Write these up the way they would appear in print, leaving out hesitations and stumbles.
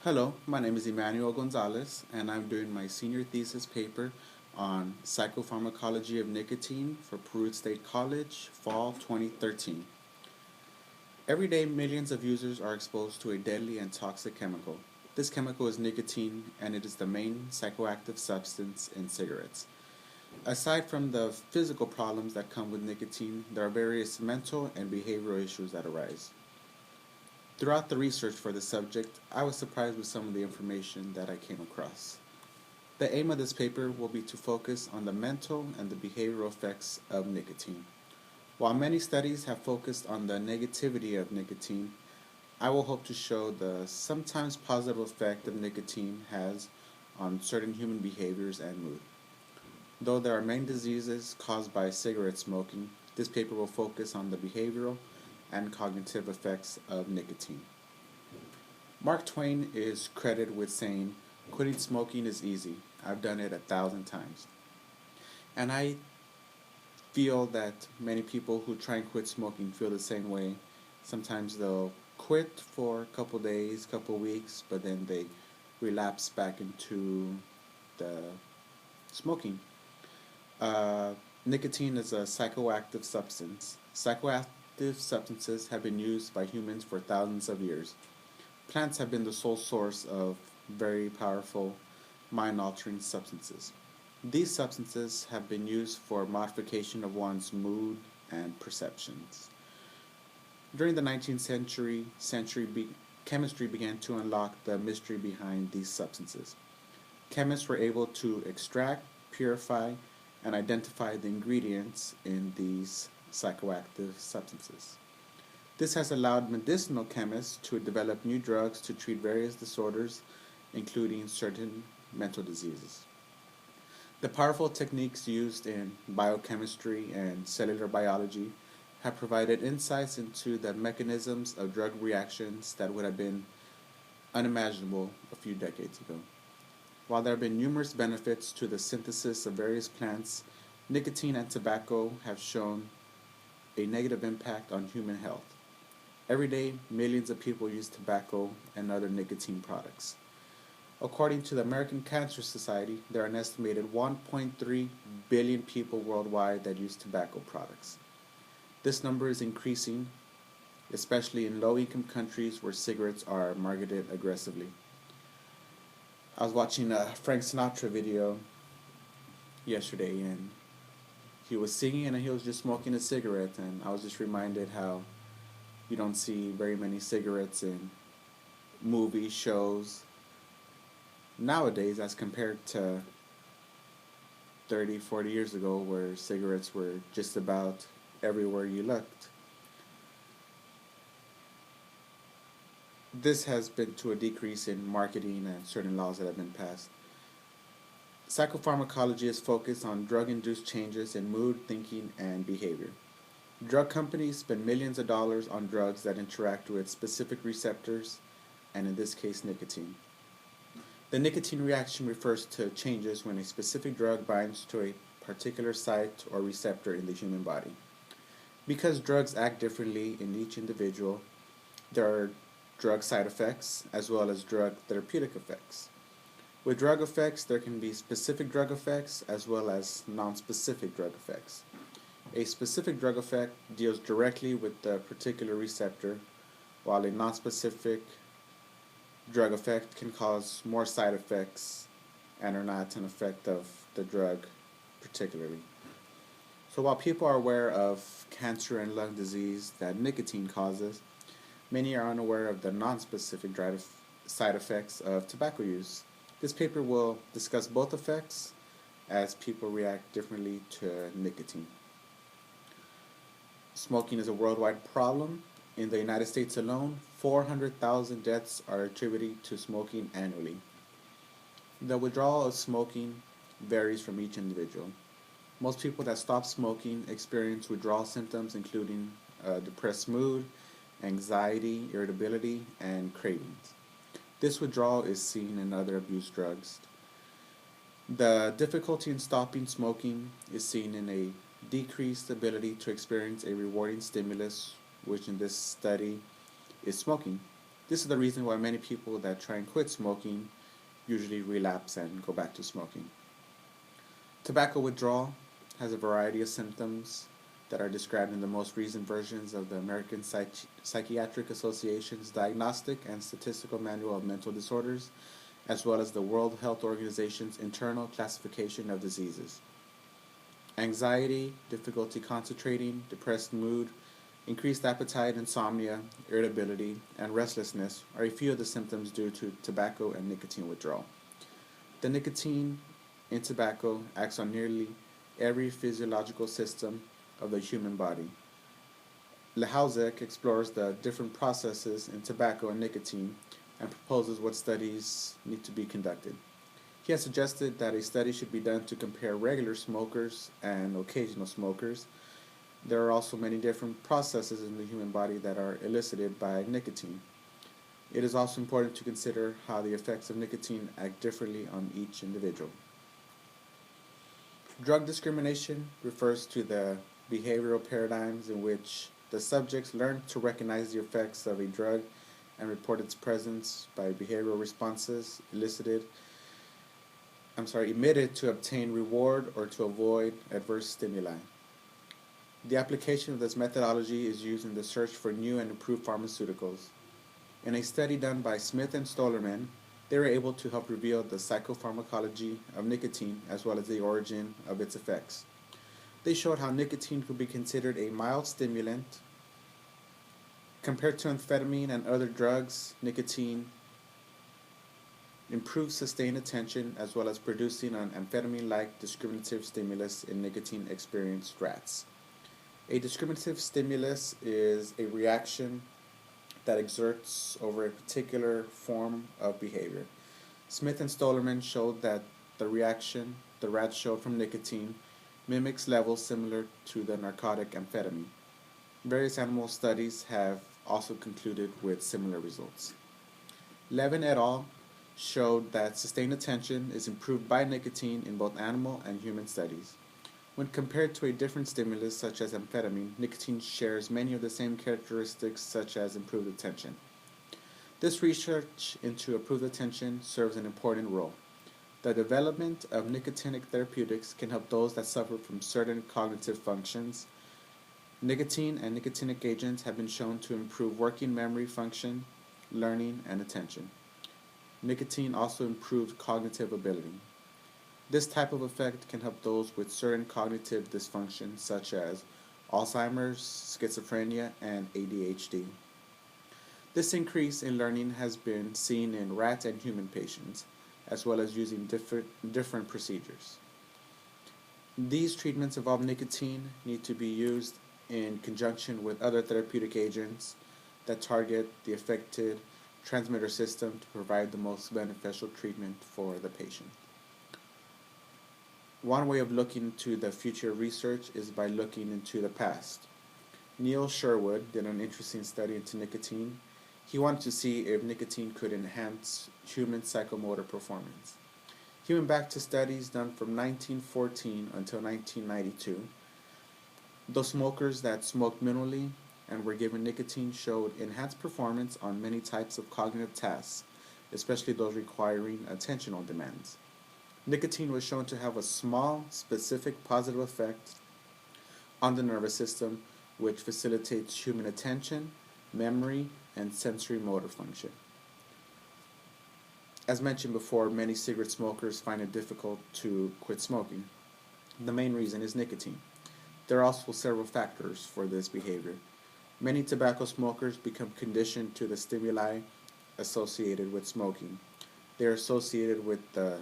Hello, my name is Emmanuel Gonzalez, and I'm doing my senior thesis paper on Psychopharmacology of Nicotine for Peru State College, Fall 2013. Every day, millions of users are exposed to a deadly and toxic chemical. This chemical is nicotine, and it is the main psychoactive substance in cigarettes. Aside from the physical problems that come with nicotine, there are various mental and behavioral issues that arise. Throughout the research for this subject, I was surprised with some of the information that I came across. The aim of this paper will be to focus on the mental and the behavioral effects of nicotine. While many studies have focused on the negativity of nicotine, I will hope to show the sometimes positive effect of nicotine has on certain human behaviors and mood. Though there are many diseases caused by cigarette smoking, this paper will focus on the behavioral and cognitive effects of nicotine. Mark Twain is credited with saying, "Quitting smoking is easy. I've done it 1,000 times." And I feel that many people who try and quit smoking feel the same way. Sometimes they'll quit for a couple days, couple weeks, but then they relapse back into the smoking. Uh, Nicotine is a psychoactive substance. Psychoactive substances have been used by humans for thousands of years. Plants have been the sole source of very powerful mind altering substances. These substances have been used for modification of one's mood and perceptions. During the 19th century, chemistry began to unlock the mystery behind these substances. Chemists were able to extract, purify, and identify the ingredients in these psychoactive substances. This has allowed medicinal chemists to develop new drugs to treat various disorders, including certain mental diseases. The powerful techniques used in biochemistry and cellular biology have provided insights into the mechanisms of drug reactions that would have been unimaginable a few decades ago. While there have been numerous benefits to the synthesis of various plants, nicotine and tobacco have shown a negative impact on human health. Every day, millions of people use tobacco and other nicotine products. According to the American Cancer Society, there are an estimated 1.3 billion people worldwide that use tobacco products. This number is increasing, especially in low-income countries where cigarettes are marketed aggressively. I was watching a Frank Sinatra video yesterday, and he was singing and he was just smoking a cigarette, and I was just reminded how you don't see very many cigarettes in movies, shows nowadays as compared to 30, 40 years ago where cigarettes were just about everywhere you looked. This has been to a decrease in marketing and certain laws that have been passed. Psychopharmacology is focused on drug-induced changes in mood, thinking, and behavior. Drug companies spend millions of dollars on drugs that interact with specific receptors, and in this case, nicotine. The nicotine reaction refers to changes when a specific drug binds to a particular site or receptor in the human body. Because drugs act differently in each individual, there are drug side effects as well as drug therapeutic effects. With drug effects, there can be specific drug effects as well as non-specific drug effects. A specific drug effect deals directly with the particular receptor, while a non-specific drug effect can cause more side effects and are not an effect of the drug particularly. So while people are aware of cancer and lung disease that nicotine causes, many are unaware of the non-specific side effects of tobacco use. This paper will discuss both effects as people react differently to nicotine. Smoking is a worldwide problem. In the United States alone, 400,000 deaths are attributed to smoking annually. The withdrawal of smoking varies from each individual. Most people that stop smoking experience withdrawal symptoms including depressed mood, anxiety, irritability, and cravings. This withdrawal is seen in other abuse drugs. The difficulty in stopping smoking is seen in a decreased ability to experience a rewarding stimulus, which in this study is smoking. This is the reason why many people that try and quit smoking usually relapse and go back to smoking. Tobacco withdrawal has a variety of symptoms that are described in the most recent versions of the American Psychiatric Association's Diagnostic and Statistical Manual of Mental Disorders, as well as the World Health Organization's internal classification of diseases. Anxiety, difficulty concentrating, depressed mood, increased appetite, insomnia, irritability, and restlessness are a few of the symptoms due to tobacco and nicotine withdrawal. The nicotine in tobacco acts on nearly every physiological system of the human body. Lehouzek explores the different processes in tobacco and nicotine and proposes what studies need to be conducted. He has suggested that a study should be done to compare regular smokers and occasional smokers. There are also many different processes in the human body that are elicited by nicotine. It is also important to consider how the effects of nicotine act differently on each individual. Drug discrimination refers to the behavioral paradigms in which the subjects learn to recognize the effects of a drug and report its presence by behavioral responses emitted to obtain reward or to avoid adverse stimuli. The application of this methodology is used in the search for new and improved pharmaceuticals. In a study done by Smith and Stollerman, they were able to help reveal the psychopharmacology of nicotine as well as the origin of its effects. They showed how nicotine could be considered a mild stimulant. Compared to amphetamine and other drugs, nicotine improves sustained attention as well as producing an amphetamine-like discriminative stimulus in nicotine-experienced rats. A discriminative stimulus is a reaction that exerts over a particular form of behavior. Smith and Stollerman showed that the reaction the rats showed from nicotine mimics levels similar to the narcotic amphetamine. Various animal studies have also concluded with similar results. Levin et al. Showed that sustained attention is improved by nicotine in both animal and human studies. When compared to a different stimulus such as amphetamine, nicotine shares many of the same characteristics such as improved attention. This research into improved attention serves an important role. The development of nicotinic therapeutics can help those that suffer from certain cognitive functions. Nicotine and nicotinic agents have been shown to improve working memory function, learning, and attention. Nicotine also improves cognitive ability. This type of effect can help those with certain cognitive dysfunction such as Alzheimer's, schizophrenia, and ADHD. This increase in learning has been seen in rat and human patients, as well as using different procedures. These treatments involve nicotine need to be used in conjunction with other therapeutic agents that target the affected transmitter system to provide the most beneficial treatment for the patient. One way of looking into the future research is by looking into the past. Neil Sherwood did an interesting study into nicotine. He wanted to see if nicotine could enhance human psychomotor performance. He went back to studies done from 1914 until 1992. Those smokers that smoked minimally and were given nicotine showed enhanced performance on many types of cognitive tasks, especially those requiring attentional demands. Nicotine was shown to have a small, specific positive effect on the nervous system, which facilitates human attention, memory, and sensory motor function. As mentioned before, many cigarette smokers find it difficult to quit smoking. The main reason is nicotine. There are also several factors for this behavior. Many tobacco smokers become conditioned to the stimuli associated with smoking. They are associated with the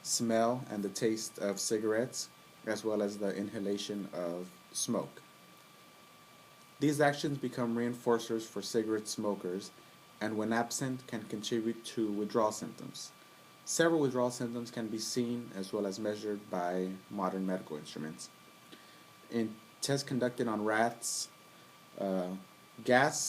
smell and the taste of cigarettes, as well as the inhalation of smoke. These actions become reinforcers for cigarette smokers, and when absent, can contribute to withdrawal symptoms. Several withdrawal symptoms can be seen as well as measured by modern medical instruments. In tests conducted on rats, gas